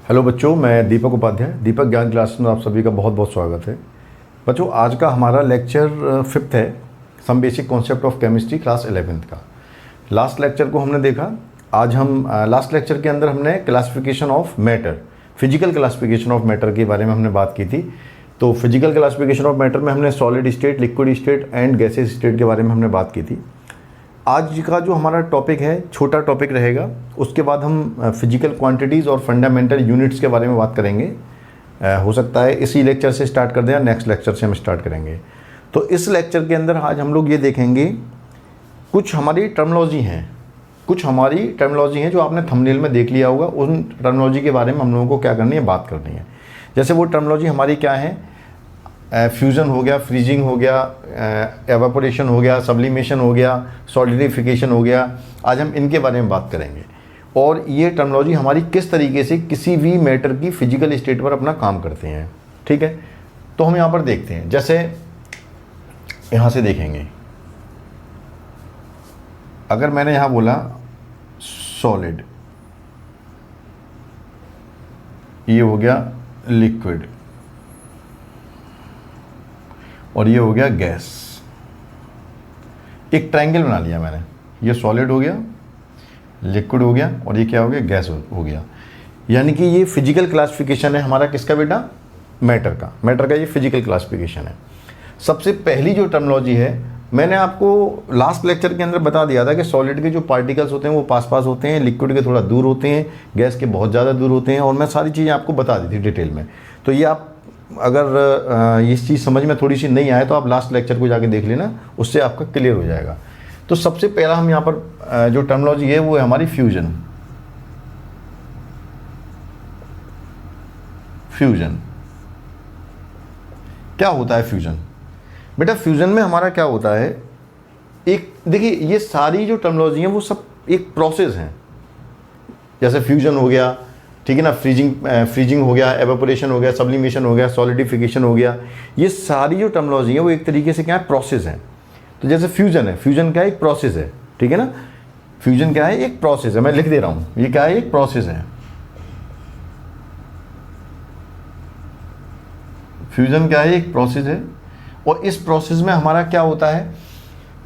Hello बच्चों, मैं दीपक उपाध्याय दीपक ज्ञान क्लास में आप सभी का बहुत बहुत स्वागत है। बच्चों, आज का हमारा लेक्चर 5th है, some basic concept of chemistry, class 11th का। लास्ट लेक्चर को हमने देखा। आज हम लास्ट लेक्चर के अंदर हमने classification of matter, physical classification of matter के बारे में हमने बात की थी। तो फिजिकल क्लासिफिकेशन ऑफ मैटर में हमने solid state, liquid state and gases state के बारे में हमने बात की थी। आज का जो हमारा टॉपिक है छोटा टॉपिक रहेगा। उसके बाद हम फिजिकल क्वांटिटीज़ और फंडामेंटल यूनिट्स के बारे में बात करेंगे। हो सकता है इसी लेक्चर से स्टार्ट कर दें या नेक्स्ट लेक्चर से हम स्टार्ट करेंगे। तो इस लेक्चर के अंदर आज हम लोग ये देखेंगे, कुछ हमारी टर्मिनोलॉजी हैं जो आपने थंबनेल में देख लिया होगा। उन टर्मिनोलॉजी के बारे में हम लोगों को क्या करनी है, बात करनी है। जैसे वो टर्मिनोलॉजी हमारी क्या है, फ्यूज़न हो गया, फ्रीजिंग हो गया, एवापोरेशन हो गया, सब्लिमेशन हो गया, सॉलिडिफिकेशन हो गया। आज हम इनके बारे में बात करेंगे और ये टर्मिनोलॉजी हमारी किस तरीके से किसी भी मैटर की फिजिकल स्टेट पर अपना काम करते हैं। ठीक है, तो हम यहाँ पर देखते हैं। जैसे यहाँ से देखेंगे, अगर मैंने यहाँ बोला सॉलिड, ये हो गया लिक्विड और ये हो गया गैस। एक ट्रायंगल बना लिया मैंने, ये सॉलिड हो गया, लिक्विड हो गया और ये क्या हो गया, गैस हो गया। यानी कि ये फिजिकल क्लासिफिकेशन है हमारा किसका बेटा, मैटर का ये फिजिकल क्लासिफिकेशन है। सबसे पहली जो टर्मिनोलॉजी है, मैंने आपको लास्ट लेक्चर के अंदर बता दिया था कि सॉलिड के जो पार्टिकल्स होते हैं वो पास पास होते हैं, लिक्विड के थोड़ा दूर होते हैं, गैस के बहुत ज़्यादा दूर होते हैं, और मैं सारी चीज़ें आपको बता दी थी डिटेल में। तो ये आप अगर इस चीज़ समझ में थोड़ी सी नहीं आए तो आप लास्ट लेक्चर को जाके देख लेना, उससे आपका क्लियर हो जाएगा। तो सबसे पहला हम यहाँ पर जो टर्मिनोलॉजी है वो है हमारी फ्यूजन। क्या होता है फ्यूजन? बेटा फ्यूजन में हमारा क्या होता है, एक देखिए, ये सारी जो टर्मिनोलॉजी है वो सब एक प्रोसेस है। जैसे फ्यूजन हो गया, ठीक है ना, फ्रीजिंग हो गया, एवापोरेशन हो गया, सब्लिमेशन हो गया, सॉलिडिफिकेशन हो गया। ये सारी जो टर्मिनोलॉजी है वो एक तरीके से क्या है, प्रोसेस है। तो जैसे फ्यूजन है, फ्यूजन क्या है, एक प्रोसेस है। ठीक है ना, फ्यूजन क्या है, एक प्रोसेस है। मैं लिख दे रहा हूं, ये क्या है, एक प्रोसेस है। फ्यूजन क्या है, एक प्रोसेस है। और इस प्रोसेस में हमारा क्या होता है,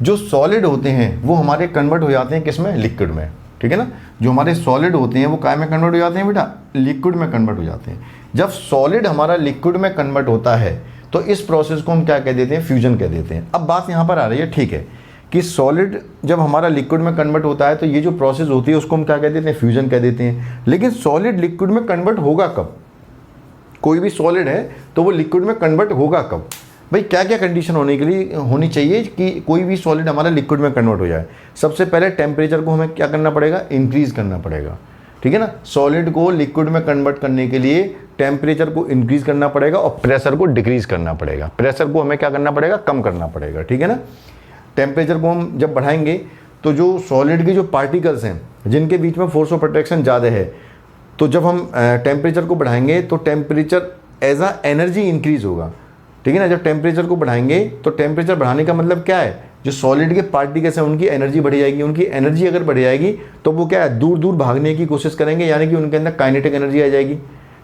जो सॉलिड होते हैं वो हमारे कन्वर्ट हो जाते हैं किसमें, लिक्विड में। ठीक है ना, जो हमारे सॉलिड होते हैं वो काय में कन्वर्ट हो जाते हैं बेटा, लिक्विड में कन्वर्ट हो जाते हैं। जब सॉलिड हमारा लिक्विड में कन्वर्ट होता है तो इस प्रोसेस को हम क्या कह देते हैं, फ्यूजन कह देते हैं। अब बात यहाँ पर आ रही है, ठीक है, कि सॉलिड जब हमारा लिक्विड में कन्वर्ट होता है तो ये जो प्रोसेस होती है उसको हम क्या कह देते हैं, फ्यूजन कह देते हैं। लेकिन सॉलिड लिक्विड में कन्वर्ट होगा कब? कोई भी सॉलिड है तो वो लिक्विड में कन्वर्ट होगा कब? भाई क्या क्या कंडीशन होनी चाहिए कि कोई भी सॉलिड हमारा लिक्विड में कन्वर्ट हो जाए? सबसे पहले टेम्परेचर को हमें क्या करना पड़ेगा, इंक्रीज़ करना पड़ेगा। ठीक है ना, सॉलिड को लिक्विड में कन्वर्ट करने के लिए टेम्परेचर को इंक्रीज़ करना पड़ेगा और प्रेशर को डिक्रीज़ करना पड़ेगा। प्रेशर को हमें क्या करना पड़ेगा, कम करना पड़ेगा। ठीक है ना, टेम्परेचर को हम जब बढ़ाएंगे तो जो सॉलिड के जो पार्टिकल्स हैं जिनके बीच में फोर्स ऑफ अट्रैक्शन ज़्यादा है, तो जब हम टेम्परेचर को बढ़ाएंगे तो टेम्परेचर एज आ एनर्जी इंक्रीज़ होगा। ठीक है ना, जब टेम्परेचर को बढ़ाएंगे तो टेम्परेचर बढ़ाने का मतलब क्या है, जो सॉलिड के पार्टिकल्स हैं उनकी एनर्जी बढ़ जाएगी। उनकी एनर्जी अगर बढ़ जाएगी तो वो क्या है, दूर दूर भागने की कोशिश करेंगे, यानी कि उनके अंदर काइनेटिक एनर्जी आ जाएगी।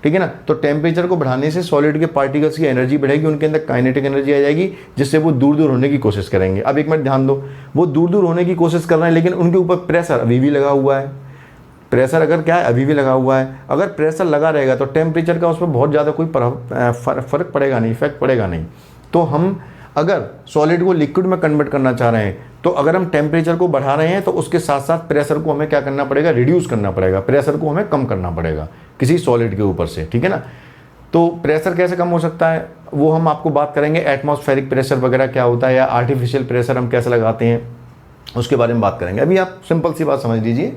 ठीक है ना, तो टेम्परेचर को बढ़ाने से सॉलिड के पार्टिकल्स की एनर्जी बढ़ेगी, उनके अंदर काइनेटिक एनर्जी आ जाएगी, जिससे वो दूर दूर होने की कोशिश करेंगे। अब एक मिनट ध्यान दो, वो दूर दूर होने की कोशिश कर रहे हैं लेकिन उनके ऊपर प्रेशर अभी भी लगा हुआ है। प्रेशर अगर क्या है, अभी भी लगा हुआ है। अगर प्रेशर लगा रहेगा तो टेम्परेचर का उस पर बहुत ज़्यादा कोई फ़र्क पड़ेगा नहीं, इफेक्ट पड़ेगा नहीं। तो हम अगर सॉलिड को लिक्विड में कन्वर्ट करना चाह रहे हैं तो अगर हम टेम्परेचर को बढ़ा रहे हैं तो उसके साथ साथ प्रेशर को हमें क्या करना पड़ेगा, रिड्यूस करना पड़ेगा। प्रेशर को हमें कम करना पड़ेगा किसी सॉलिड के ऊपर से। ठीक है ना, तो प्रेशर कैसे कम हो सकता है वो हम आपको बात करेंगे। एटमॉस्फेरिक प्रेशर वगैरह क्या होता है, या आर्टिफिशियल प्रेशर हम कैसे लगाते हैं, उसके बारे में बात करेंगे। अभी आप सिंपल सी बात समझ लीजिए,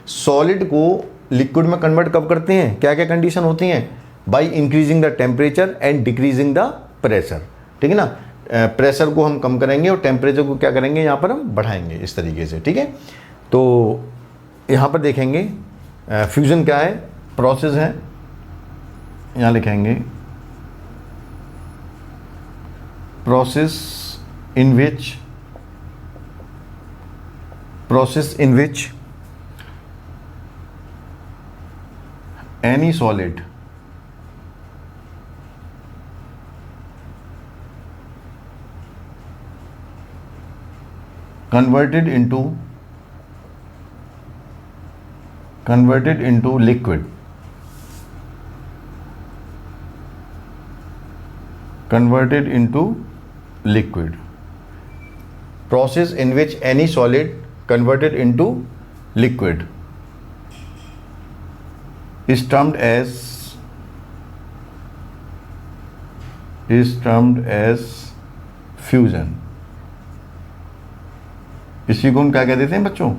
सॉलिड को लिक्विड में कन्वर्ट कब करते हैं, क्या क्या कंडीशन होती हैं, by increasing the temperature and decreasing the pressure. ठीक है ना, प्रेशर को हम कम करेंगे और टेम्परेचर को क्या करेंगे, यहाँ पर हम बढ़ाएंगे इस तरीके से। ठीक है, तो यहाँ पर देखेंगे फ्यूजन क्या है, प्रोसेस है। यहाँ लिखेंगे process in which any solid converted into liquid, process in which any solid converted into liquid is termed as fusion. इसी को हम क्या कह देते हैं बच्चों?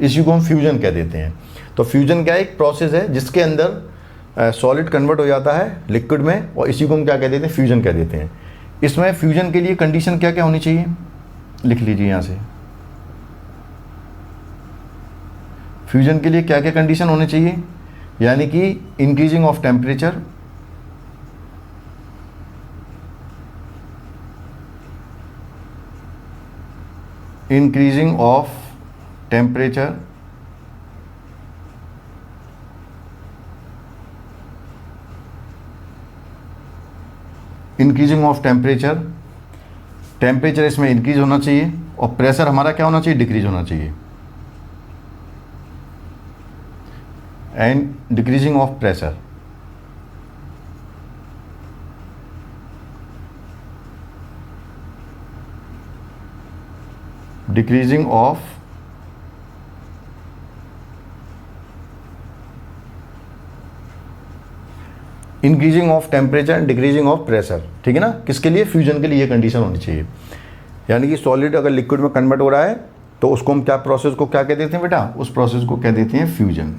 इसी को हम फ्यूजन कह देते हैं। तो फ्यूजन क्या है? एक प्रोसेस है जिसके अंदर सॉलिड कन्वर्ट हो जाता है लिक्विड में, और इसी को हम क्या कह देते हैं? फ्यूजन कह देते हैं। इसमें फ्यूजन के लिए कंडीशन क्या क्या होनी चाहिए? लिख लीजिए यहाँ से। फ्यूजन के लिए क्या क्या कंडीशन होने चाहिए? यानी कि increasing of temperature, increasing of temperature, temperature इसमें इंक्रीज होना चाहिए, और प्रेशर हमारा क्या होना चाहिए? डिक्रीज होना चाहिए। And decreasing of pressure, decreasing of increasing of temperature and decreasing of pressure. ठीक है ना? किसके लिए? फ्यूजन के लिए ये कंडीशन होनी चाहिए। यानी कि सॉलिड अगर लिक्विड में कन्वर्ट हो रहा है तो उसको हम क्या प्रोसेस को क्या कह देते हैं बेटा? उस प्रोसेस को कह देते हैं फ्यूजन।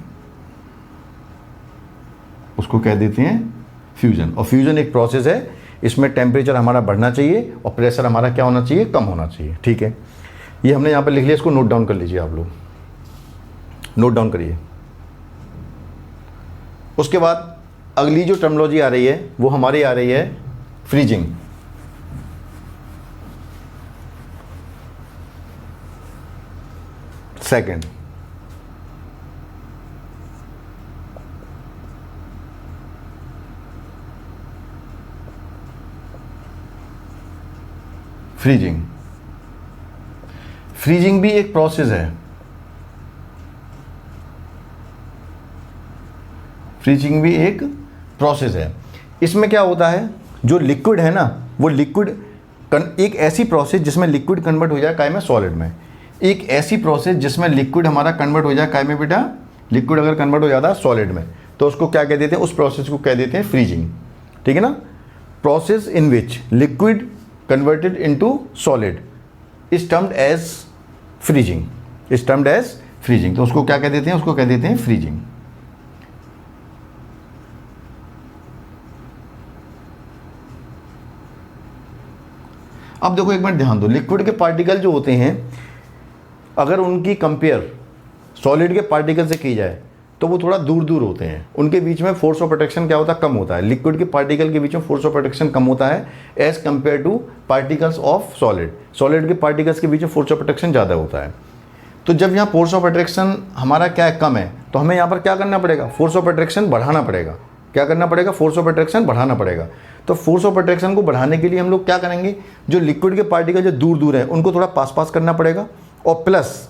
उसको कह देते हैं फ्यूजन। और फ्यूजन एक प्रोसेस है, इसमें टेम्परेचर हमारा बढ़ना चाहिए और प्रेशर हमारा क्या होना चाहिए? कम होना चाहिए। ठीक है, ये हमने यहाँ पर लिख लिया, इसको नोट डाउन कर लीजिए। आप लोग नोट डाउन करिए। उसके बाद अगली जो टर्मिनोलॉजी आ रही है वो हमारी आ रही है फ्रीजिंग। Second, freezing. फ्रीजिंग भी एक प्रोसेस है। फ्रीजिंग भी एक प्रोसेस है। इसमें क्या होता है? जो लिक्विड है ना, वो लिक्विड एक ऐसी प्रोसेस जिसमें लिक्विड कन्वर्ट हो जाए काय में? सॉलिड में। एक ऐसी प्रोसेस जिसमें लिक्विड हमारा कन्वर्ट हो जाए काय में बेटा? लिक्विड अगर कन्वर्ट हो जाता है सॉलिड में तो उसको क्या कह देते हैं? उस प्रोसेस को कह देते हैं फ्रीजिंग। ठीक है ना? Process in which liquid converted into solid is termed as freezing. तो उसको क्या कह देते हैं? उसको कह देते हैं फ्रीजिंग। अब देखो एक मिनट ध्यान दो, लिक्विड के पार्टिकल जो होते हैं अगर उनकी कंपेयर सॉलिड के पार्टिकल से की जाए तो वो थोड़ा दूर दूर होते हैं। उनके बीच में फोर्स ऑफ अट्रैक्शन क्या होता है? कम होता है। लिक्विड के पार्टिकल के बीच में फोर्स ऑफ अट्रैक्शन कम होता है as compare to particles of solid. Solid के पार्टिकल्स के बीच में फोर्स ऑफ अट्रैक्शन ज़्यादा होता है। तो जब यहाँ फोर्स ऑफ अट्रैक्शन हमारा क्या है? कम है, तो हमें यहाँ पर क्या करना पड़ेगा? फोर्स ऑफ अट्रैक्शन बढ़ाना पड़ेगा। क्या करना पड़ेगा? फोर्स ऑफ अट्रैक्शन बढ़ाना पड़ेगा। तो फोर्स ऑफ अट्रैक्शन को बढ़ाने के लिए हम लोग क्या करेंगे? जो लिक्विड के पार्टिकल जो दूर दूर है उनको थोड़ा पास पास करना पड़ेगा, और प्लस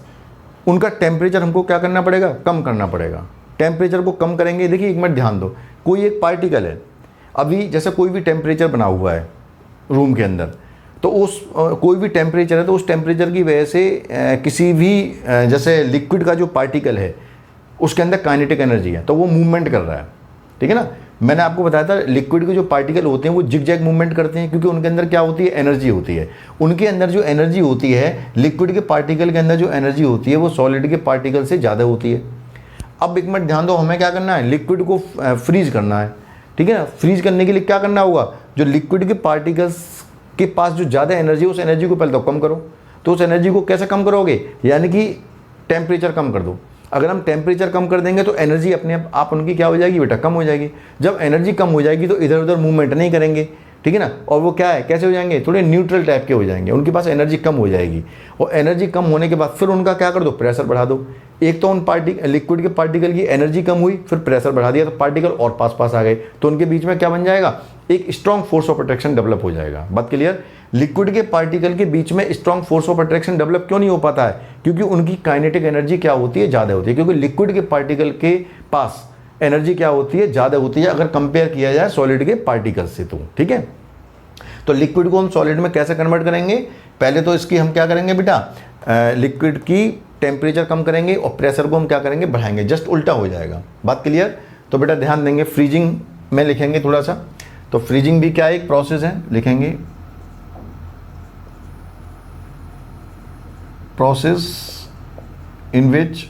उनका टेम्परेचर हमको क्या करना पड़ेगा? कम करना पड़ेगा। टेम्परेचर को कम करेंगे। देखिए एक मिनट ध्यान दो, कोई एक पार्टिकल है, अभी जैसे कोई भी टेम्परेचर बना हुआ है रूम के अंदर, तो उस कोई भी टेम्परेचर है तो उस टेम्परेचर की वजह से किसी भी जैसे लिक्विड का जो पार्टिकल है उसके अंदर काइनेटिक एनर्जी है, तो वो मूवमेंट कर रहा है। ठीक है ना? मैंने आपको बताया था लिक्विड के जो पार्टिकल होते हैं वो जिग जैग मूवमेंट करते हैं, क्योंकि उनके अंदर क्या होती है? एनर्जी होती है। उनके अंदर जो एनर्जी होती है, लिक्विड के पार्टिकल के अंदर जो एनर्जी होती है वो सॉलिड के पार्टिकल से ज़्यादा होती है। अब एक मिनट ध्यान दो, हमें क्या करना है? लिक्विड को फ्रीज करना है। ठीक है ना? फ्रीज करने के लिए क्या करना होगा? जो लिक्विड के पार्टिकल्स के पास जो ज़्यादा एनर्जी है उस एनर्जी को पहले तो कम करो। तो उस एनर्जी को कैसे कम करोगे? यानी कि टेम्परेचर कम कर दो। अगर हम टेम्परेचर कम कर देंगे तो एनर्जी अपने आप उनकी क्या हो जाएगी बेटा? कम हो जाएगी। जब एनर्जी कम हो जाएगी तो इधर उधर मूवमेंट नहीं करेंगे। ठीक है ना? और वो क्या है? कैसे हो जाएंगे? थोड़े न्यूट्रल टाइप के हो जाएंगे। उनके पास एनर्जी कम हो जाएगी, और एनर्जी कम होने के बाद फिर उनका क्या कर दो? प्रेशर बढ़ा दो। एक तो उन लिक्विड के पार्टिकल की एनर्जी कम हुई, फिर प्रेशर बढ़ा दिया तो पार्टिकल और पास पास आ गए, तो उनके बीच में क्या बन जाएगा, एक strong force of attraction develop हो जाएगा। बात क्लियर? लिक्विड के पार्टिकल के बीच में strong force of attraction develop क्यों नहीं हो पाता है? क्योंकि उनकी काइनेटिक एनर्जी क्या होती है, ज़्यादा होती है, क्योंकि लिक्विड के पार्टिकल के पास एनर्जी क्या होती है, ज़्यादा होती है अगर कंपेयर किया जाए सॉलिड के पार्टिकल से। तो ठीक है, तो लिक्विड को हम सॉलिड में कैसे कन्वर्ट करेंगे? पहले तो इसकी हम क्या करेंगे बेटा, लिक्विड की टेम्परेचर कम करेंगे और प्रेशर को हम क्या करेंगे, बढ़ाएंगे, जस्ट उल्टा हो जाएगा। बात क्लियर? तो बेटा ध्यान देंगे, फ्रीजिंग में लिखेंगे थोड़ा सा, तो फ्रीजिंग भी क्या एक प्रोसेस है, लिखेंगे process in which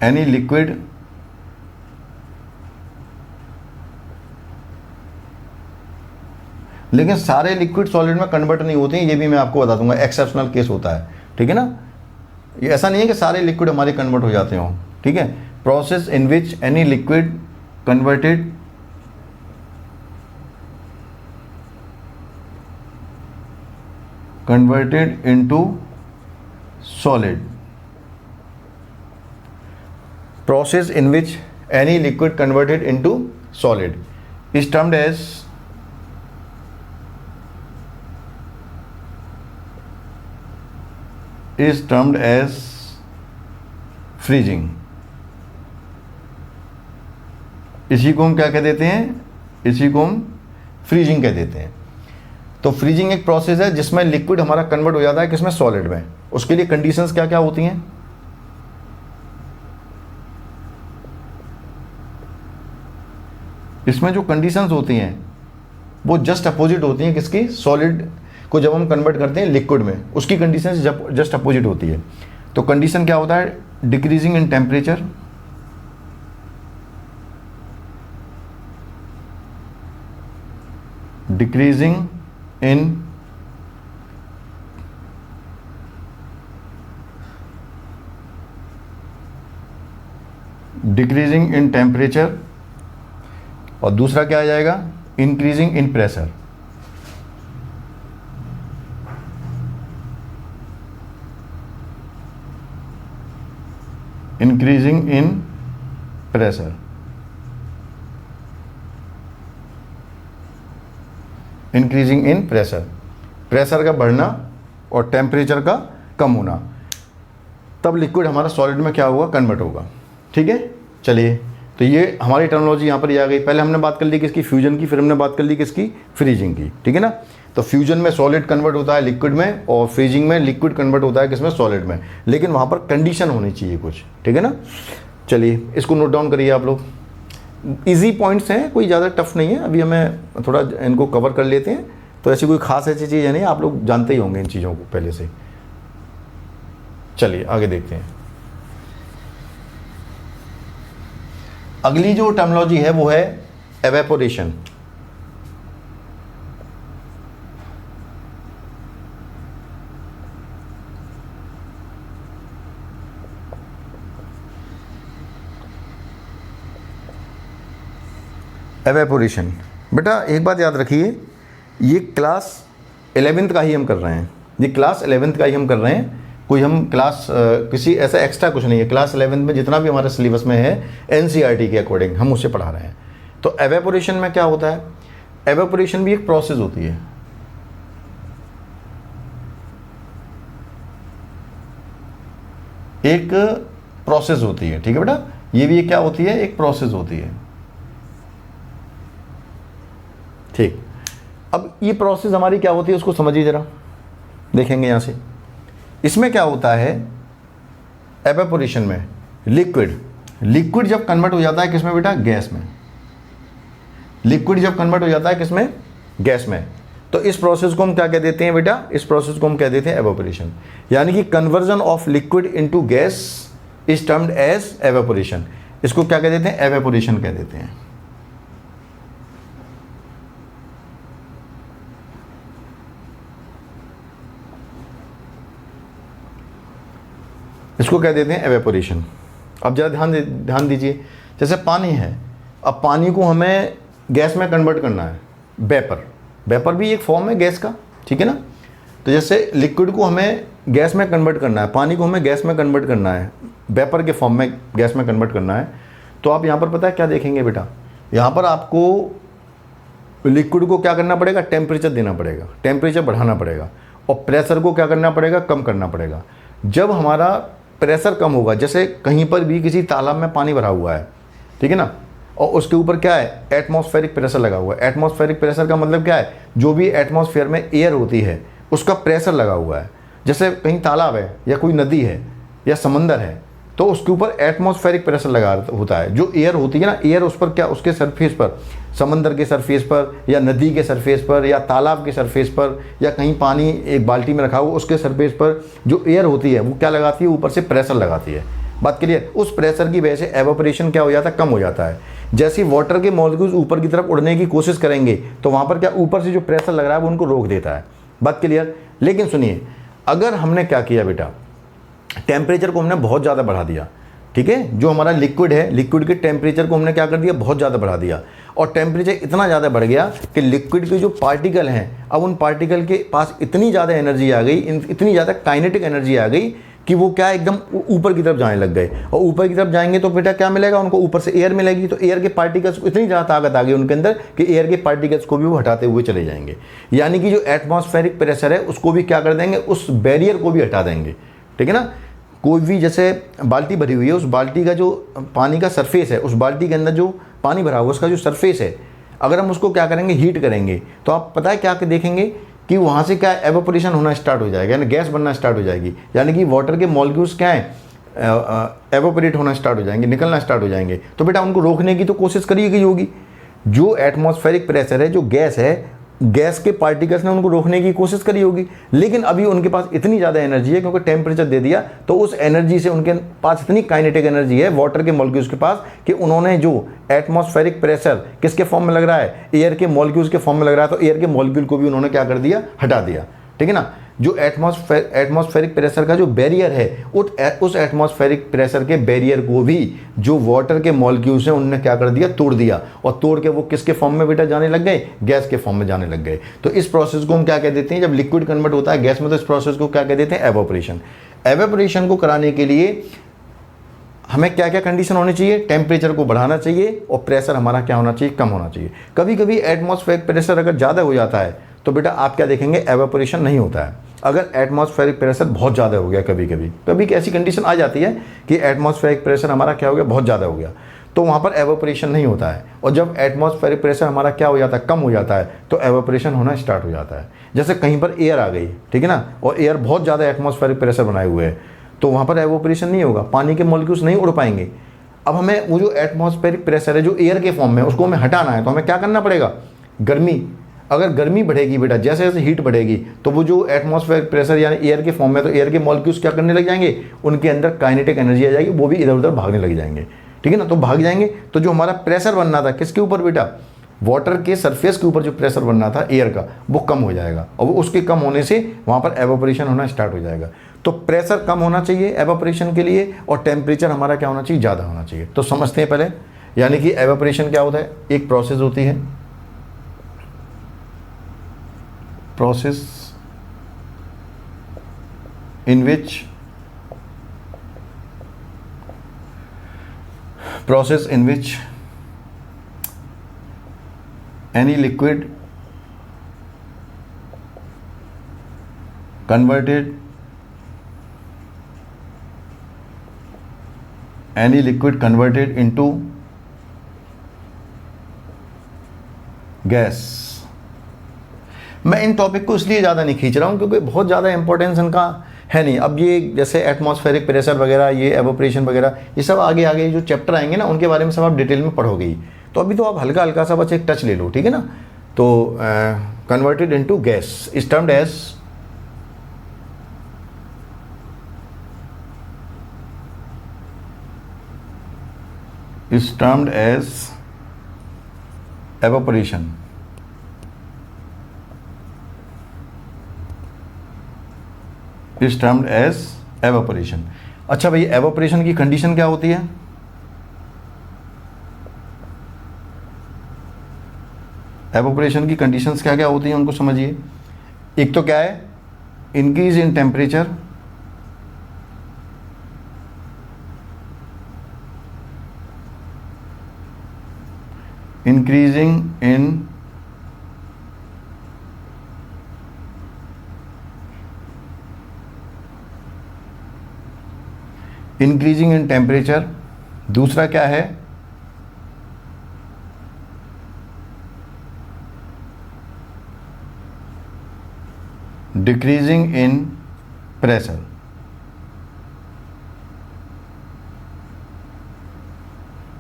any liquid लेकिन सारे लिक्विड सॉलिड में कन्वर्ट नहीं होते हैं, ये भी मैं आपको बता दूंगा, एक्सेप्शनल केस होता है। ठीक है ना, ये ऐसा नहीं है कि सारे लिक्विड हमारे कन्वर्ट हो जाते हों। ठीक है, process in which any liquid converted into solid, process in which any liquid converted into solid is termed as freezing. इसी को हम क्या कह देते हैं, इसी को हम फ्रीजिंग कह देते हैं। तो फ्रीजिंग एक प्रोसेस है जिसमें लिक्विड हमारा कन्वर्ट हो जाता है किसमें, सॉलिड में। उसके लिए कंडीशंस क्या क्या होती हैं, इसमें जो कंडीशंस होती हैं वो जस्ट अपोजिट होती हैं किसकी, सॉलिड को जब हम कन्वर्ट करते हैं लिक्विड में, उसकी कंडीशन जस्ट अपोजिट होती है। तो कंडीशन क्या होता है, decreasing in temperature, decreasing in temperature, और दूसरा क्या आ जाएगा, increasing in pressure. Increasing in pressure, increasing in pressure, pressure का बढ़ना और टेम्परेचर का कम होना, तब लिक्विड हमारा सॉलिड में क्या होगा, कन्वर्ट होगा। ठीक है, चलिए, तो ये हमारी टर्मिनोलॉजी यहाँ पर ही आ गई। पहले हमने बात कर ली किसकी, फ्यूजन की, फिर हमने बात कर ली किसकी, फ्रीजिंग की। ठीक है ना, तो फ्यूजन में सॉलिड कन्वर्ट होता है लिक्विड में, और फ्रीजिंग में लिक्विड कन्वर्ट होता है किसमें, सॉलिड में, लेकिन वहाँ पर कंडीशन होनी चाहिए कुछ। ठीक है ना, चलिए इसको नोट डाउन करिए आप लोग। इजी पॉइंट्स हैं, कोई ज़्यादा टफ नहीं है, अभी हमें थोड़ा इनको कवर कर लेते हैं। तो ऐसी कोई खास ऐसी चीज़ है नहीं, आप लोग जानते ही होंगे इन चीज़ों को पहले से। चलिए आगे देखते हैं। अगली जो टर्मिनोलॉजी है वो है एवेपोरेशन। एवेपोरेशन, बेटा एक बात याद रखिए, ये क्लास 11th का ही हम कर रहे हैं, ये क्लास 11th का ही हम कर रहे हैं, कोई हम क्लास किसी ऐसा एक्स्ट्रा कुछ नहीं है। क्लास 11th में जितना भी हमारे सिलेबस में है एनसीईआरटी के अकॉर्डिंग हम उसे पढ़ा रहे हैं। तो एवेपोरेशन में क्या होता है, एवेपोरेशन भी एक प्रोसेस होती है। एक प्रोसेस होती है, ठीक है बेटा, ये भी क्या होती है, एक प्रोसेस होती है। ठीक, अब ये प्रोसेस हमारी क्या होती है उसको समझिए जरा, देखेंगे यहां से। इसमें क्या होता है, एवेपोरेशन में लिक्विड जब कन्वर्ट हो जाता है किसमें बेटा, गैस में। लिक्विड जब कन्वर्ट हो जाता है किसमें, गैस में, तो इस प्रोसेस को हम क्या कह देते हैं बेटा, इस प्रोसेस को हम कह देते हैं एवेपोरेशन। यानी कि conversion of liquid into gas is termed as evaporation. इसको क्या कह देते हैं, एवेपोरेशन कह देते हैं। इसको कह देते हैं एवेपोरेशन। अब ज़रा ध्यान दीजिए, जैसे पानी है, अब पानी को हमें गैस में कन्वर्ट करना है, वेपर, वेपर भी एक फॉर्म है गैस का, ठीक है ना। तो जैसे लिक्विड को हमें गैस में कन्वर्ट करना है, पानी को हमें गैस में कन्वर्ट करना है, वेपर के फॉर्म में गैस में कन्वर्ट करना है, तो आप यहाँ पर पता है क्या देखेंगे बेटा, यहाँ पर आपको लिक्विड को क्या करना पड़ेगा, टेम्परेचर देना पड़ेगा, टेम्परेचर बढ़ाना पड़ेगा, और प्रेशर को क्या करना पड़ेगा, कम करना पड़ेगा। जब हमारा प्रेशर कम होगा, जैसे कहीं पर भी किसी तालाब में पानी भरा हुआ है, ठीक है ना, और उसके ऊपर क्या है, एटमॉस्फेरिक प्रेशर लगा हुआ है। एटमॉस्फेरिक प्रेशर का मतलब क्या है, जो भी एटमॉस्फेयर में एयर होती है उसका प्रेशर लगा हुआ है। जैसे कहीं तालाब है या कोई नदी है या समंदर है, तो उसके ऊपर एटमॉस्फेरिक प्रेशर लगा होता है। जो एयर होती है ना, एयर उस पर क्या, उसके सरफेस पर, समंदर के सरफेस पर या नदी के सरफेस पर या तालाब के सरफेस पर या कहीं पानी एक बाल्टी में रखा हुआ उसके सरफेस पर जो एयर होती है वो क्या लगाती है, ऊपर से प्रेशर लगाती है। बात क्लियर। उस प्रेशर की वजह से एवापोरेशन क्या हो जाता है, कम हो जाता है। जैसे वाटर के मॉलिक्यूल्स ऊपर की तरफ उड़ने की कोशिश करेंगे तो वहाँ पर क्या, ऊपर से जो प्रेशर लग रहा है वो उनको रोक देता है। बात क्लियर। लेकिन सुनिए, अगर हमने क्या किया बेटा, टेम्परेचर को हमने बहुत ज़्यादा बढ़ा दिया, ठीक है, जो हमारा लिक्विड है, लिक्विड के टेम्परेचर को हमने क्या कर दिया, बहुत ज़्यादा बढ़ा दिया, और टेम्परेचर इतना ज़्यादा बढ़ गया कि लिक्विड के जो पार्टिकल हैं, अब उन पार्टिकल के पास इतनी ज़्यादा एनर्जी आ गई, इतनी ज़्यादा काइनेटिक एनर्जी आ गई कि वो क्या एकदम ऊपर की तरफ जाने लग गए। और ऊपर की तरफ जाएंगे तो बेटा क्या मिलेगा उनको, ऊपर से एयर मिलेगी, तो एयर के पार्टिकल्स को इतनी ज़्यादा ताकत आ गई उनके अंदर कि एयर के पार्टिकल्स को भी वो हटाते हुए चले जाएंगे। यानी कि जो एटमॉस्फेरिक प्रेशर है उसको भी क्या कर देंगे, उस बैरियर को भी हटा देंगे, ठीक है ना। कोई भी जैसे बाल्टी भरी हुई है, उस बाल्टी का जो पानी का सरफेस है, उस बाल्टी के अंदर जो पानी भरा हुआ है उसका जो सरफेस है, अगर हम उसको क्या करेंगे, हीट करेंगे, तो आप पता है क्या देखेंगे कि वहाँ से क्या एवापोरेशन होना स्टार्ट हो जाएगा, यानी गैस बनना स्टार्ट हो जाएगी। यानी कि वाटर के मॉलिक्यूल्स क्या है, एवापोरेट होना स्टार्ट हो जाएंगे, निकलना स्टार्ट हो जाएंगे। तो बेटा उनको रोकने की तो कोशिश करी गई होगी। जो एटमॉस्फेरिक प्रेशर है, जो गैस है, गैस के पार्टिकल्स ने उनको रोकने की कोशिश करी होगी, लेकिन अभी उनके पास इतनी ज़्यादा एनर्जी है क्योंकि टेम्परेचर दे दिया, तो उस एनर्जी से उनके पास इतनी काइनेटिक एनर्जी है वाटर के मॉलिक्यूल्स के पास कि उन्होंने जो एटमॉस्फेरिक प्रेशर किसके फॉर्म में लग रहा है, एयर के मॉलिक्यूल्स के फॉर्म में लग रहा है, तो एयर के मॉलिक्यूल को भी उन्होंने क्या कर दिया, हटा दिया, ठीक है ना। जो एटमॉस्फेरिक प्रेशर का जो बैरियर है, उस एटमॉस्फेरिक प्रेशर के बैरियर को भी जो वाटर के मॉलिक्यूल्स हैं उन्होंने क्या कर दिया, तोड़ दिया, और तोड़ के वो किसके फॉर्म में बेटा जाने लग गए, गैस के फॉर्म में जाने लग गए। तो इस प्रोसेस को हम क्या कह देते हैं, जब लिक्विड कन्वर्ट होता है गैस में, तो इस प्रोसेस को क्या कह देते हैं, एवापोरेशन। एवापोरेशन को कराने के लिए हमें क्या क्या कंडीशन होनी चाहिए, टेम्परेचर को बढ़ाना चाहिए और प्रेशर हमारा क्या होना चाहिए, कम होना चाहिए। कभी कभी एटमॉस्फेरिक प्रेशर अगर ज़्यादा हो जाता है तो बेटा आप क्या देखेंगे, एवापोरेशन नहीं होता है। अगर एटमॉस्फेरिक प्रेशर बहुत ज़्यादा हो गया, कभी ऐसी कंडीशन आ जाती है कि एटमॉस्फेरिक प्रेशर हमारा क्या हो गया, बहुत ज़्यादा हो गया, तो वहाँ पर एवापोरेशन नहीं होता है। और जब एटमॉस्फेरिक प्रेशर हमारा क्या हो जाता है, कम हो जाता है, तो एवापोरेशन होना स्टार्ट हो जाता है। जैसे कहीं पर एयर आ गई, ठीक है ना, और एयर बहुत ज़्यादा एटमॉस्फेरिक प्रेशर बनाए हुए है, तो वहाँ पर एवापोरेशन नहीं होगा, पानी के मॉलिक्यूल्स नहीं उड़ पाएंगे। अब हमें वो जो एटमॉस्फेरिक प्रेशर है जो एयर के फॉर्म में, उसको हमें हटाना है, तो हमें क्या करना पड़ेगा, गर्मी। अगर गर्मी बढ़ेगी बेटा, जैसे जैसे हीट बढ़ेगी, तो वो जो एटमॉस्फेरिक प्रेशर यानी एयर के फॉर्म में, तो एयर के मॉलिक्यूल्स क्या करने लग जाएंगे, उनके अंदर काइनेटिक एनर्जी आ जाएगी, वो भी इधर उधर भागने लग जाएंगे, ठीक है ना। तो भाग जाएंगे, तो जो हमारा प्रेशर बनना था किसके ऊपर बेटा, वाटर के सरफेस के ऊपर जो प्रेशर बनना था एयर का, वो कम हो जाएगा, और वो उसके कम होने से वहाँ पर एवापोरेशन होना स्टार्ट हो जाएगा। तो प्रेशर कम होना चाहिए एवापोरेशन के लिए, और टेम्परेचर हमारा क्या होना चाहिए, ज़्यादा होना चाहिए। तो समझते हैं पहले, यानी कि एवापोरेशन क्या होता है, एक प्रोसेस होती है, process in which any liquid converted into gas। मैं इन टॉपिक को इसलिए ज़्यादा नहीं खींच रहा हूँ क्योंकि बहुत ज़्यादा इंपॉर्टेंस इनका है नहीं। अब ये जैसे एटमॉस्फेरिक प्रेशर वगैरह, ये एवोपरेशन वगैरह, ये सब आगे आगे जो चैप्टर आएंगे ना, उनके बारे में सब आप डिटेल में पढ़ोगे ही। तो अभी तो आप हल्का हल्का सा बस एक टच ले लो, ठीक है ना। तो converted into gas is termed as evaporation. Is termed as evaporation. अच्छा भाई, एवापोरेशन की कंडीशन क्या होती है, एवोपरेशन की कंडीशंस क्या क्या होती हैं उनको समझिए। एक तो क्या है, increase in temperature, increasing in temperature. दूसरा क्या है, डिक्रीजिंग इन प्रेशर।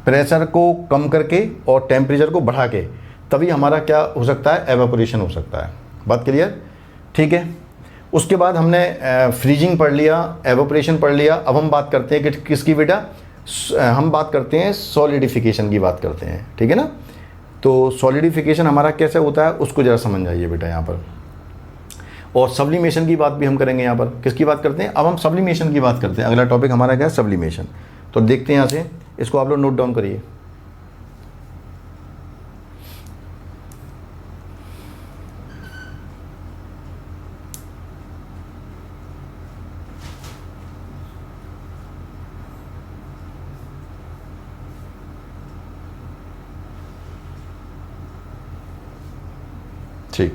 प्रेशर को कम करके और टेम्परेचर को बढ़ा के तभी हमारा क्या हो सकता है, एवापोरेशन हो सकता है। बात क्लियर? ठीक है। उसके बाद हमने फ्रीजिंग पढ़ लिया, एवापोरेशन पढ़ लिया। अब हम बात करते हैं कि किसकी बेटा, हम बात करते हैं सॉलिडिफिकेशन की बात करते हैं, ठीक है ना। तो सॉलिडिफिकेशन हमारा कैसे होता है उसको ज़रा समझ जाइए बेटा यहाँ पर। और सब्लिमेशन की बात भी हम करेंगे यहाँ पर। किसकी बात करते हैं, अब हम सब्लिमेशन की बात करते हैं। अगला टॉपिक हमारा क्या है, सब्लिमेशन। तो देखते हैं यहाँ से, इसको आप लोग नोट डाउन करिए। ठीक,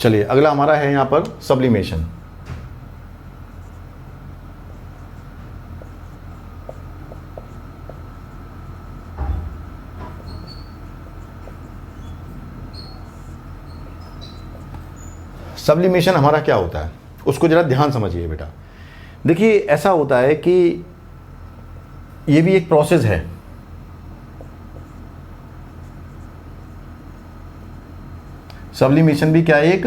चलिए अगला हमारा है यहाँ पर सब्लिमेशन। सब्लिमेशन हमारा क्या होता है उसको ज़रा ध्यान समझिए बेटा। देखिए ऐसा होता है कि ये भी एक प्रोसेस है। सब्लिमेशन भी क्या एक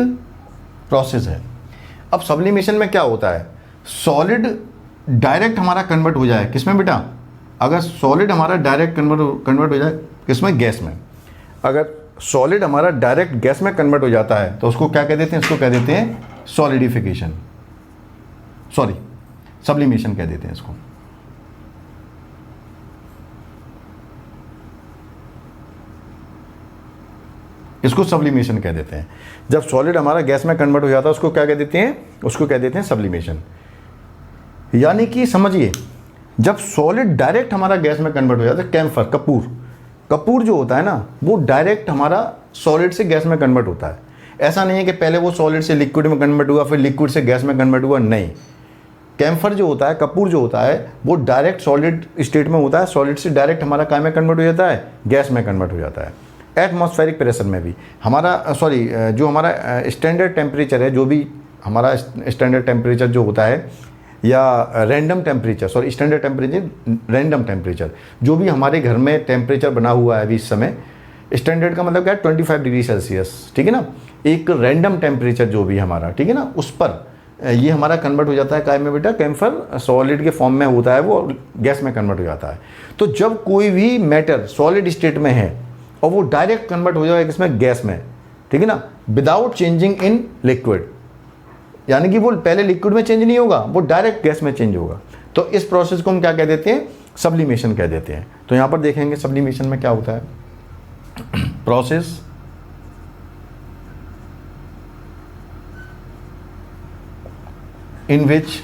प्रोसेस है। अब सब्लिमेशन में क्या होता है, सॉलिड डायरेक्ट हमारा कन्वर्ट हो जाए किसमें बेटा, अगर सॉलिड हमारा डायरेक्ट कन्वर्ट हो जाए किसमें, गैस में। अगर सॉलिड हमारा डायरेक्ट गैस में कन्वर्ट हो जाता है तो उसको क्या कह देते हैं, इसको कह देते हैं सॉलिडिफिकेशन, सॉरी सब्लिमेशन कह देते हैं इसको। इसको सब्लिमेशन कह देते हैं। जब सॉलिड हमारा गैस में कन्वर्ट हो जाता है उसको क्या कह देते हैं, उसको कह देते हैं सब्लिमेशन। यानी कि समझिए जब सॉलिड डायरेक्ट हमारा गैस में कन्वर्ट हो जाता है, कैम्फर, कपूर जो होता है ना वो डायरेक्ट हमारा सॉलिड से गैस में कन्वर्ट होता है। ऐसा नहीं है कि पहले वो सॉलिड से लिक्विड में कन्वर्ट हुआ फिर लिक्विड से गैस में कन्वर्ट हुआ, नहीं। कैम्फर जो होता है, कपूर जो होता है वो डायरेक्ट सॉलिड स्टेट में होता है, सॉलिड से डायरेक्ट हमारा काय में कन्वर्ट हो जाता है, गैस में कन्वर्ट हो जाता है। एटमॉस्फेरिक प्रेशर में भी हमारा जो हमारा स्टैंडर्ड टेम्परेचर है, जो भी हमारा स्टैंडर्ड टेम्परेचर जो होता है या random temperature, standard temperature, random temperature, जो भी हमारे घर में टेम्परेचर बना हुआ है अभी इस समय, स्टैंडर्ड का मतलब क्या है 25 डिग्री सेल्सियस, ठीक है ना। एक रैंडम टेम्परेचर जो भी हमारा, ठीक है ना, उस पर ये हमारा कन्वर्ट हो जाता है काय में बेटा, कैम्फर सॉलिड के फॉर्म में होता है वो गैस में कन्वर्ट हो जाता है। तो जब कोई भी मैटर सॉलिड स्टेट में है और वो डायरेक्ट कन्वर्ट हो जाएगा किसमें, गैस में, ठीक है ना, विदाउट चेंजिंग इन लिक्विड, यानी कि वो पहले लिक्विड में चेंज नहीं होगा, वो डायरेक्ट गैस में चेंज होगा। तो इस प्रोसेस को हम क्या कह देते हैं, सब्लिमेशन कह देते हैं। तो यहाँ पर देखेंगे सब्लिमेशन में क्या होता है, process in which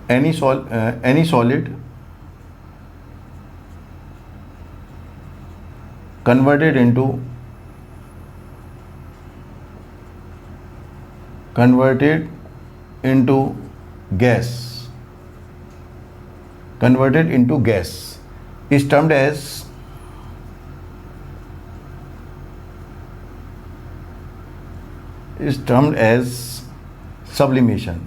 any solid converted into gas is termed as sublimation।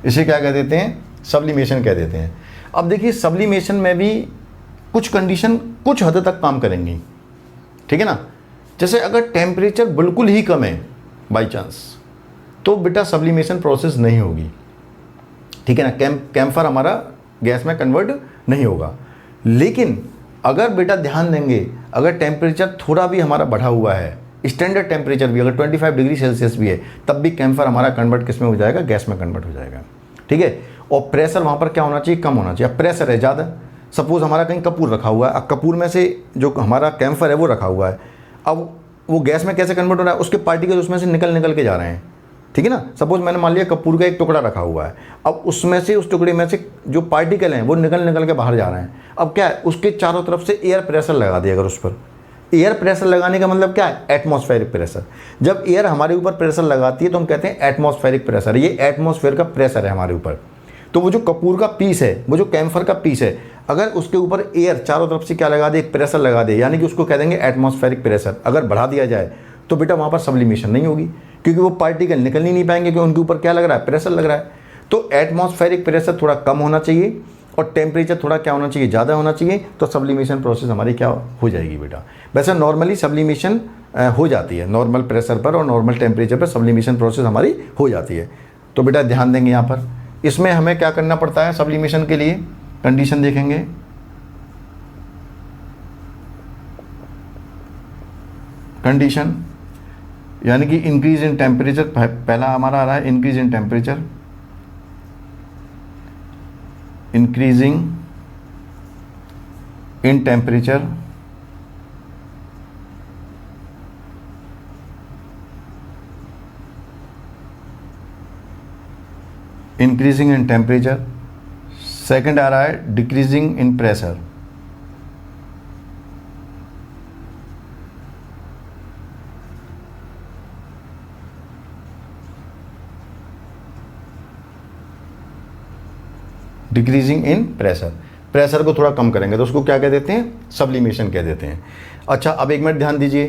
इसे क्या कह देते हैं, सब्लिमेशन कह देते हैं। अब देखिए सब्लिमेशन में भी कुछ कंडीशन कुछ हद तक काम करेंगी, ठीक है ना। जैसे अगर टेम्परेचर बिल्कुल ही कम है बाई चांस, तो बेटा सब्लिमेशन प्रोसेस नहीं होगी। ठीक है ना, कैम्फर हमारा गैस में कन्वर्ट नहीं होगा। लेकिन अगर बेटा ध्यान देंगे, अगर टेम्परेचर थोड़ा भी हमारा बढ़ा हुआ है, स्टैंडर्ड टेम्परेचर भी अगर 25 डिग्री सेल्सियस भी है, तब भी कैम्फर हमारा कन्वर्ट किस में हो जाएगा, गैस में कन्वर्ट हो जाएगा। ठीक है, और प्रेशर वहाँ पर क्या होना चाहिए, कम होना चाहिए। अब प्रेशर है ज़्यादा, सपोज हमारा कहीं कपूर रखा हुआ है, अब कपूर में से जो हमारा कैम्फर है वो रखा हुआ है, अब वो गैस में कैसे कन्वर्ट हो रहा है, उसके पार्टिकल उसमें से निकल के जा रहे हैं। ठीक है ना, सपोज मैंने मान लिया कपूर का एक टुकड़ा रखा हुआ है, अब उसमें से, उस टुकड़े में से जो पार्टिकल हैं वो निकल के बाहर जा रहे हैं। अब क्या है, उसके चारों तरफ से एयर प्रेशर लगा दिया। अगर उस पर एयर प्रेशर लगाने का मतलब क्या है, एटमॉस्फेरिक प्रेशर। जब एयर हमारे ऊपर प्रेशर लगाती है तो हम कहते हैं एटमॉस्फेरिक प्रेशर, ये एटमॉस्फेयर का प्रेशर है हमारे ऊपर। तो वो जो कपूर का पीस है, वो जो कैम्फर का पीस है, अगर उसके ऊपर एयर चारों तरफ से क्या लगा दे, प्रेशर लगा दे, यानी कि उसको कह देंगे एटमॉस्फेरिक प्रेशर, अगर बढ़ा दिया जाए तो बेटा वहाँ पर सब्लिमेशन नहीं होगी, क्योंकि वो पार्टिकल निकल ही नहीं पाएंगे, क्योंकि उनके ऊपर क्या लग रहा है, प्रेशर लग रहा है। तो एटमॉस्फेरिक प्रेशर थोड़ा कम होना चाहिए और टेम्परेचर थोड़ा क्या होना चाहिए, ज़्यादा होना चाहिए, तो सब्लिमेशन प्रोसेस हमारी क्या हो जाएगी बेटा। वैसे नॉर्मली सब्लिमेशन हो जाती है, नॉर्मल प्रेशर पर और नॉर्मल टेम्परेचर पर सब्लिमेशन प्रोसेस हमारी हो जाती है। तो बेटा ध्यान देंगे यहाँ पर, इसमें हमें क्या करना पड़ता है सब्लिमेशन के लिए, कंडीशन देखेंगे। कंडीशन यानी कि इंक्रीज इन टेम्परेचर, पहला हमारा आ रहा है increase in temperature, increasing in temperature, increasing in temperature. Second आ रहा है decreasing in pressure, decreasing in pressure, pressure को थोड़ा कम करेंगे तो उसको क्या कह देते हैं, सब्लिमेशन कह देते हैं। अच्छा, अब एक मिनट ध्यान दीजिए,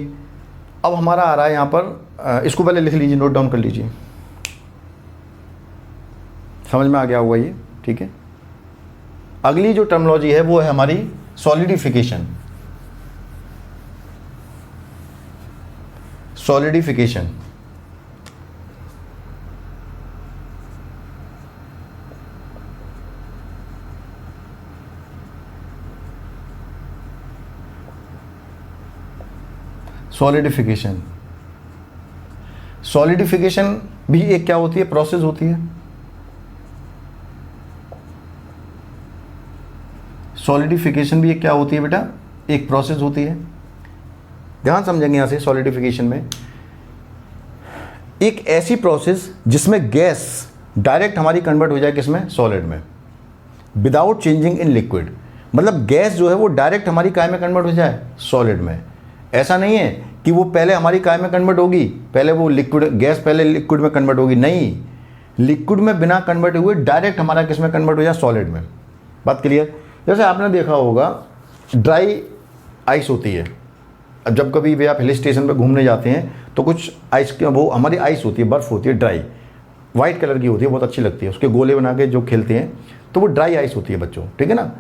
अब हमारा आ रहा है यहाँ पर, इसको पहले लिख लीजिए, नोट डाउन कर लीजिए, समझ में आ गया होगा ये। ठीक है, अगली जो टर्मिनोलॉजी है वो है हमारी सॉलिडिफिकेशन। सॉलिडिफिकेशन सॉलिडिफिकेशन सॉलिडिफिकेशन भी एक क्या होती है, प्रोसेस होती है। सॉलिडिफिकेशन भी एक क्या होती है बेटा, एक प्रोसेस होती है। ध्यान समझेंगे यहाँ से, सॉलिडिफिकेशन में एक ऐसी प्रोसेस जिसमें गैस डायरेक्ट हमारी कन्वर्ट हो जाए किसमें, सॉलिड में, विदाउट चेंजिंग इन लिक्विड। मतलब गैस जो है वो डायरेक्ट हमारी काय में कन्वर्ट हो जाए, सॉलिड में। ऐसा नहीं है कि वो पहले हमारी काय में कन्वर्ट होगी, पहले वो लिक्विड, गैस पहले लिक्विड में कन्वर्ट होगी, नहीं, लिक्विड में बिना कन्वर्ट हुए डायरेक्ट हमारा किस में कन्वर्ट हो जाए, सॉलिड में। बात क्लियर। जैसे आपने देखा होगा ड्राई आइस होती है, अब जब कभी भी आप हिल स्टेशन पर घूमने जाते हैं तो कुछ आइस, वो हमारी आइस होती है, बर्फ़ होती है ड्राई, वाइट कलर की होती है, बहुत अच्छी लगती है, उसके गोले बना के जो खेलते हैं, तो वो ड्राई आइस होती है बच्चों, ठीक है ना।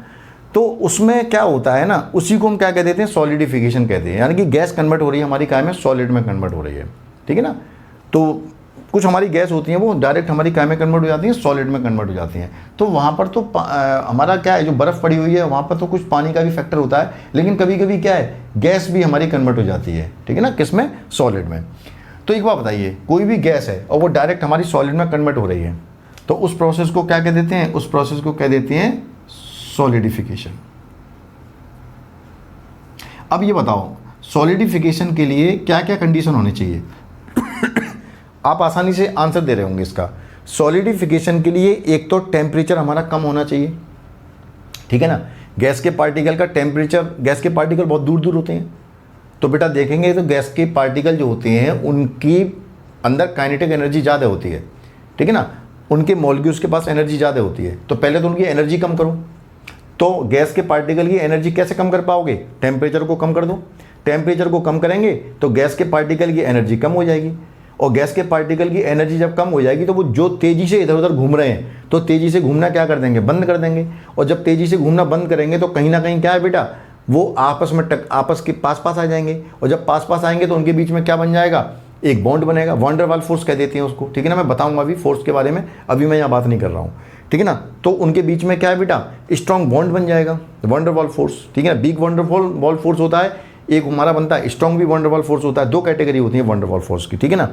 तो उसमें क्या होता है ना, उसी को हम क्या कह देते हैं, सॉलिडिफिकेशन कहते हैं, यानी कि गैस कन्वर्ट हो रही है हमारी काय में, सॉलिड में कन्वर्ट हो रही है, ठीक है ना। तो कुछ हमारी गैस होती हैं वो डायरेक्ट हमारी काय में कन्वर्ट हो जाती हैं, सॉलिड में कन्वर्ट हो जाती हैं। तो वहाँ पर तो हमारा क्या है, जो बर्फ़ पड़ी हुई है वहाँ पर तो कुछ पानी का भी फैक्टर होता है, लेकिन कभी कभी क्या है, गैस भी हमारी कन्वर्ट हो जाती है, ठीक है ना, किस में, सॉलिड में। तो एक बात बताइए, कोई भी गैस है और वो डायरेक्ट हमारी सॉलिड में कन्वर्ट हो रही है, तो उस प्रोसेस को क्या कह देते हैं, उस प्रोसेस को कह देते हैं सॉलिडिफिकेशन। अब ये बताओ, सॉलिडिफिकेशन के लिए क्या क्या कंडीशन होनी चाहिए। आप आसानी से आंसर दे रहे होंगे इसका। सॉलिडिफिकेशन के लिए एक तो टेम्परेचर हमारा कम होना चाहिए, ठीक है ना। गैस के पार्टिकल का टेम्परेचर, गैस के पार्टिकल बहुत दूर दूर होते हैं, तो बेटा देखेंगे तो गैस के पार्टिकल जो होते हैं उनकी अंदर काइनेटिक एनर्जी ज़्यादा होती है, ठीक है ना, उनके मॉलिक्यूल्स के पास एनर्जी ज़्यादा होती है। तो पहले तो उनकी एनर्जी कम करो। तो गैस के पार्टिकल की एनर्जी कैसे कम कर पाओगे, टेम्परेचर को कम कर दो। टेम्परेचर को कम करेंगे तो गैस के पार्टिकल की एनर्जी कम हो जाएगी, और गैस के पार्टिकल की एनर्जी जब कम हो जाएगी तो वो जो तेज़ी से इधर उधर घूम रहे हैं, तो तेज़ी से घूमना क्या कर देंगे, बंद कर देंगे। और जब तेज़ी से घूमना बंद करेंगे तो कहीं ना कहीं क्या है बेटा, वो आपस में आपस के पास पास आ जाएंगे, और जब पास पास आएंगे तो उनके बीच में क्या बन जाएगा, एक बॉन्ड बनेगा। वॉन डेर वाल फोर्स कह देते हैं उसको, ठीक है ना, मैं बताऊंगा अभी फोर्स के बारे में, अभी मैं यहाँ बात नहीं कर रहा हूँ, ठीक है ना। तो उनके बीच में क्या है बेटा, स्ट्रॉन्ग बॉन्ड बन जाएगा, वंडरवॉल फोर्स, ठीक है ना। वीक वंडरवॉल फोर्स होता है, एक हमारा बनता है स्ट्रॉन्ग भी वंडरवॉल फोर्स होता है। दो कैटेगरी होती है वंडरवॉल फोर्स की, ठीक है ना।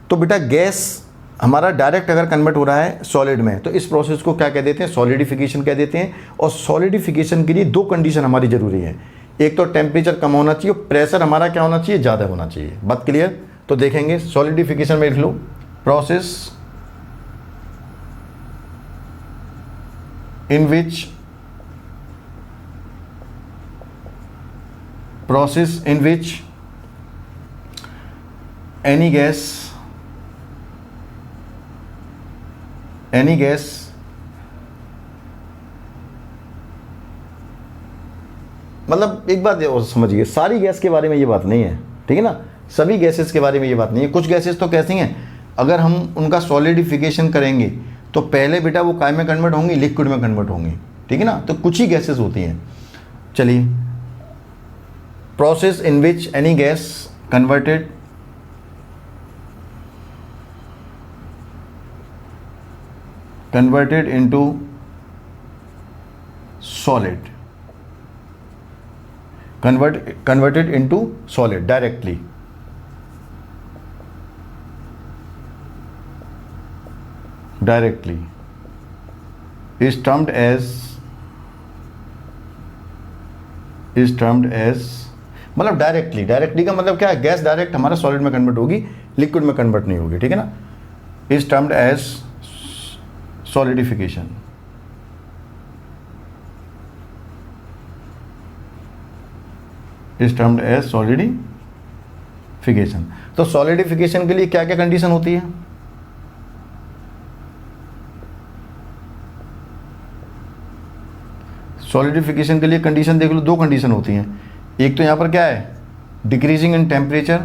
तो बेटा गैस हमारा डायरेक्ट अगर कन्वर्ट हो रहा है सॉलिड में, तो इस प्रोसेस को क्या कह देते हैं, सॉलिडिफिकेशन कह देते हैं। और सॉलिडिफिकेशन के लिए दो कंडीशन हमारी जरूरी है, एक तो टेम्परेचर कम होना चाहिए, प्रेशर हमारा क्या होना चाहिए, ज़्यादा होना चाहिए। बात क्लियर। तो देखेंगे सॉलिडिफिकेशन में लिख लो, process in which any gas मतलब एक बात और समझिए, सारी गैस के बारे में ये बात नहीं है, ठीक है ना। सभी गैसेस के बारे में ये बात नहीं है। कुछ गैसेस तो कैसी हैं, अगर हम उनका सॉलिडिफिकेशन करेंगे तो पहले बेटा वो काय में कन्वर्ट होंगी, लिक्विड में कन्वर्ट होंगी, ठीक है ना। तो कुछ ही गैसेस होती हैं। चलिए, process in which any gas converted into solid, converted into solid directly is termed as मतलब डायरेक्टली का मतलब क्या है, गैस डायरेक्ट हमारा सॉलिड में कन्वर्ट होगी, लिक्विड में कन्वर्ट नहीं होगी, ठीक है ना। is termed as solidification। is termed as solidification। तो सॉलिडिफिकेशन के लिए क्या क्या कंडीशन होती है, सॉलिडिफिकेशन के लिए कंडीशन देख लो, दो कंडीशन होती हैं। एक तो यहां पर क्या है, decreasing in temperature,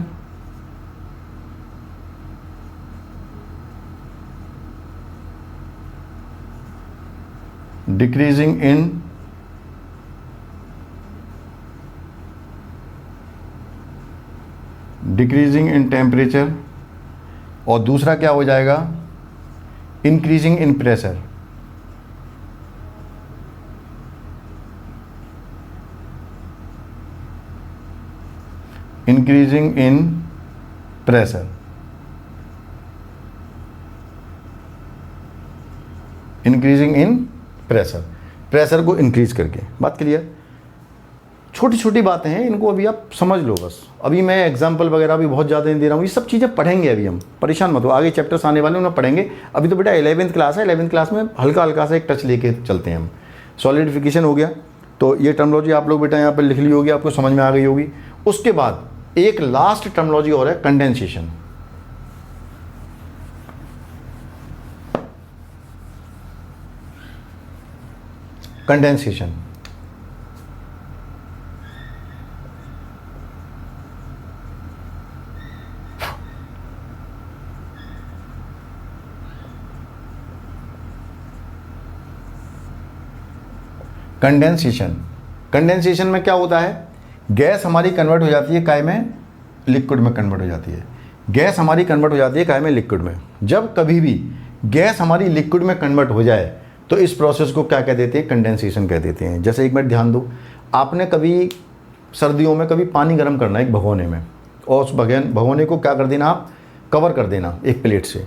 decreasing in temperature, और दूसरा क्या हो जाएगा, increasing in pressure. Increasing in pressure, increasing in pressure, pressure को इंक्रीज करके। बात क्लियर। छोटी छोटी बातें हैं, इनको अभी आप समझ लो बस। अभी मैं एग्जाम्पल वगैरह भी बहुत ज़्यादा नहीं दे रहा हूँ, ये सब चीज़ें पढ़ेंगे अभी हम, परेशान मत हो, आगे चैप्टर्स आने वाले उन्हें पढ़ेंगे। अभी तो बेटा 11वीं क्लास है, 11वीं क्लास में हल्का हल्का सा एक टच लेके चलते हैं हम। सॉलिडिफिकेशन हो गया, तो ये टर्मोलॉजी आप लोग बेटा यहाँ पर लिख ली होगी, आपको समझ में आ गई होगी। उसके बाद एक लास्ट टर्मोलॉजी और है, कंडेंसेशन। कंडेंसेशन कंडेंसेशन में क्या होता है, गैस हमारी कन्वर्ट हो जाती है काय में, लिक्विड में कन्वर्ट हो जाती है। गैस हमारी कन्वर्ट हो जाती है काय में, लिक्विड में। जब कभी भी गैस हमारी लिक्विड में कन्वर्ट हो जाए तो इस प्रोसेस को क्या कह देते हैं, कंडेंसेशन कह देते हैं। जैसे एक मिनट ध्यान दो, आपने कभी सर्दियों में कभी पानी गर्म करना एक भगोने में, और उस भगोने को क्या कर देना, आप कवर कर देना एक प्लेट से।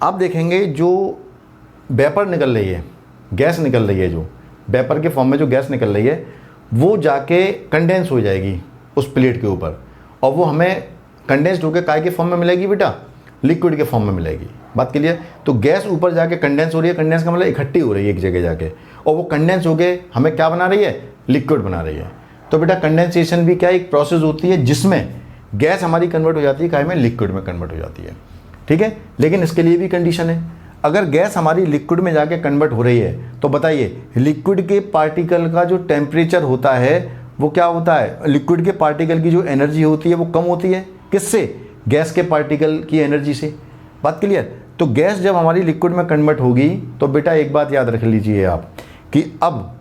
आप देखेंगे जो वेपर निकल रही है, गैस निकल रही है, जो वेपर के फॉर्म में जो गैस निकल रही है, वो जाके कंडेंस हो जाएगी उस प्लेट के ऊपर, और वो हमें कंडेंस्ड होकर काय के फॉर्म में मिलेगी बेटा, लिक्विड के फॉर्म में मिलेगी। बात क्लियर। तो गैस ऊपर जाके कंडेंस हो रही है, कंडेंस का मतलब इकट्ठी हो रही है एक जगह जाके, और वो कंडेंस होके हमें क्या बना रही है, लिक्विड बना रही है। तो बेटा कंडेंसेशन भी क्या एक प्रोसेस होती है जिसमें गैस हमारी कन्वर्ट हो जाती है काय में, लिक्विड में कन्वर्ट हो जाती है, ठीक है। लेकिन इसके लिए भी कंडीशन है, अगर गैस हमारी लिक्विड में जाके कन्वर्ट हो रही है तो बताइए लिक्विड के पार्टिकल का जो टेम्परेचर होता है वो क्या होता है, लिक्विड के पार्टिकल की जो एनर्जी होती है वो कम होती है, किससे, गैस के पार्टिकल की एनर्जी से। बात क्लियर। तो गैस जब हमारी लिक्विड में कन्वर्ट होगी तो बेटा एक बात याद रख लीजिए आप कि अब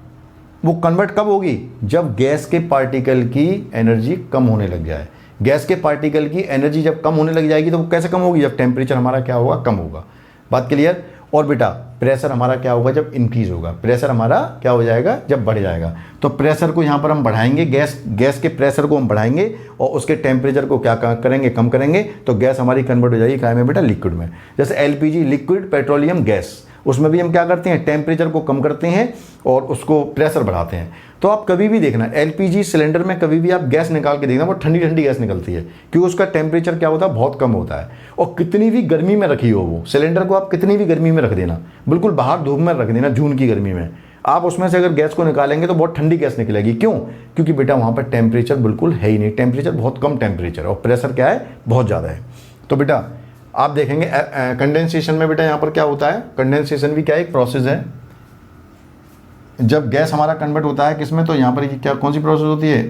वो कन्वर्ट कब होगी, जब गैस के पार्टिकल की एनर्जी कम होने लग जाए। गैस के पार्टिकल की एनर्जी जब कम होने लग जाएगी तो वो कैसे कम होगी, जब टेम्परेचर हमारा क्या होगा, कम होगा। बात क्लियर। और बेटा प्रेशर हमारा क्या होगा, जब इंक्रीज होगा, प्रेशर हमारा क्या हो जाएगा, जब बढ़ जाएगा। तो प्रेशर को यहाँ पर हम बढ़ाएंगे, गैस के प्रेशर को हम बढ़ाएंगे और उसके टेम्परेचर को क्या करेंगे, कम करेंगे, तो गैस हमारी कन्वर्ट हो जाएगी क्या में बेटा, लिक्विड में। जैसे एलपीजी, लिक्विड पेट्रोलियम गैस, उसमें भी हम क्या करते हैं, टेम्परेचर को कम करते हैं और उसको प्रेशर बढ़ाते हैं। तो आप कभी भी देखना एलपीजी सिलेंडर में कभी भी आप गैस निकाल के देखना, वो ठंडी ठंडी गैस निकलती है, क्योंकि उसका टेम्परेचर क्या होता है, बहुत कम होता है। और कितनी भी गर्मी में रखी हो वो सिलेंडर को, आप कितनी भी गर्मी में रख देना, बिल्कुल बाहर धूप में रख देना, जून की गर्मी में, आप उसमें से अगर गैस को निकालेंगे तो बहुत ठंडी गैस निकलेगी। क्यों? क्योंकि बेटा वहाँ पर टेम्परेचर बिल्कुल है ही नहीं, टेम्परेचर बहुत कम टेम्परेचर और प्रेशर क्या है, बहुत ज़्यादा है। तो बेटा आप देखेंगे कंडेंसेशन में बेटा यहाँ पर क्या होता है, कंडेंसेशन भी क्या एक प्रोसेस है। जब गैस हमारा कन्वर्ट होता है किसमें, तो यहाँ पर क्या कौन सी प्रोसेस होती है,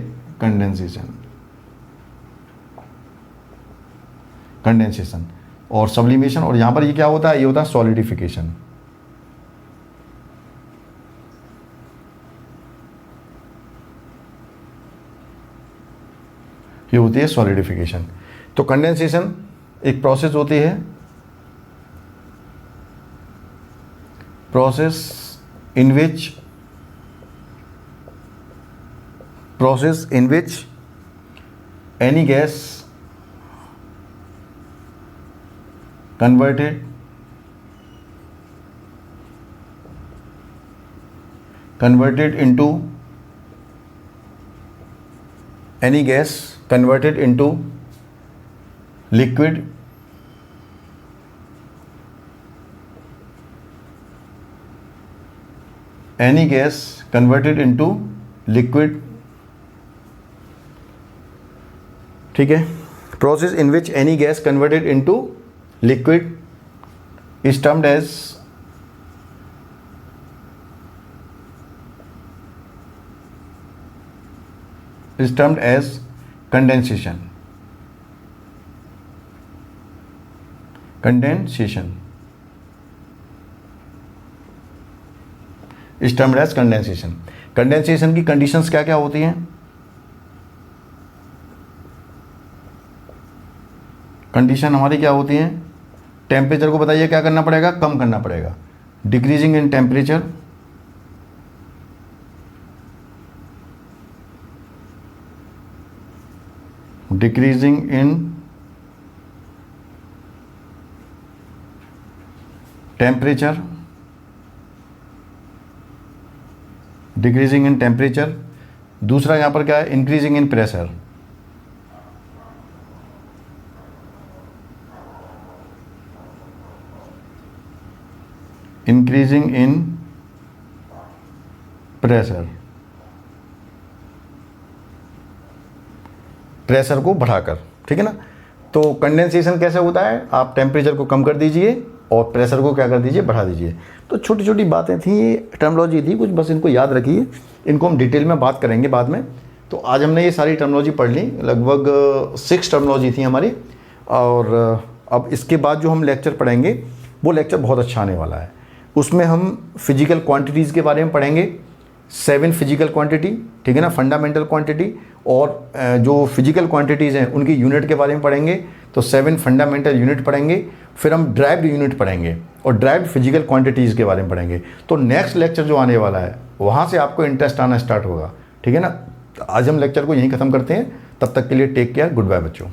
कंडेंसेशन और सब्लिमेशन। और यहाँ पर ये क्या होता है, ये होता है सॉलिडिफिकेशन। ये होती है सॉलिडिफिकेशन। तो कंडेंसेशन एक प्रोसेस होती है, process in which any gas converted into liquid any gas converted into liquid, ठीक है। Process in which any gas converted into liquid is termed as condensation. Is termed as condensation. Condensation की conditions क्या क्या होती हैं? Condition हमारी क्या होती हैं? टेम्परेचर को बताइए क्या करना पड़ेगा, कम करना पड़ेगा, decreasing in temperature, decreasing in temperature. दूसरा यहां पर क्या है, increasing in pressure. Increasing in pressure, pressure को बढ़ाकर, ठीक है ना। तो कंडेंसेशन कैसे होता है, आप टेम्परेचर को कम कर दीजिए और प्रेशर को क्या कर दीजिए, बढ़ा दीजिए। तो छोटी छोटी बातें थी, ये टर्मोलॉजी थी कुछ, बस इनको याद रखिए, इनको हम डिटेल में बात करेंगे बाद में। तो आज हमने ये सारी टर्मोलॉजी पढ़ ली, लगभग 6 टर्मोलॉजी थी हमारी। और अब इसके बाद जो हम लेक्चर पढ़ेंगे वो लेक्चर बहुत अच्छा आने वाला है। उसमें हम फिजिकल क्वांटिटीज़ के बारे में पढ़ेंगे, 7 फिजिकल क्वांटिटी, ठीक है ना, फंडामेंटल क्वांटिटी, और जो फिजिकल क्वांटिटीज़ हैं उनकी यूनिट के बारे में पढ़ेंगे। तो 7 फंडामेंटल यूनिट पढ़ेंगे, फिर हम ड्राइव्ड यूनिट पढ़ेंगे और ड्राइव्ड फिजिकल क्वांटिटीज़ के बारे में पढ़ेंगे। तो नेक्स्ट लेक्चर जो आने वाला है वहाँ से आपको इंटरेस्ट आना स्टार्ट होगा, ठीक है ना। तो आज हम लेक्चर को यहीं ख़त्म करते हैं, तब तक के लिए टेक केयर, गुड बाय बच्चों।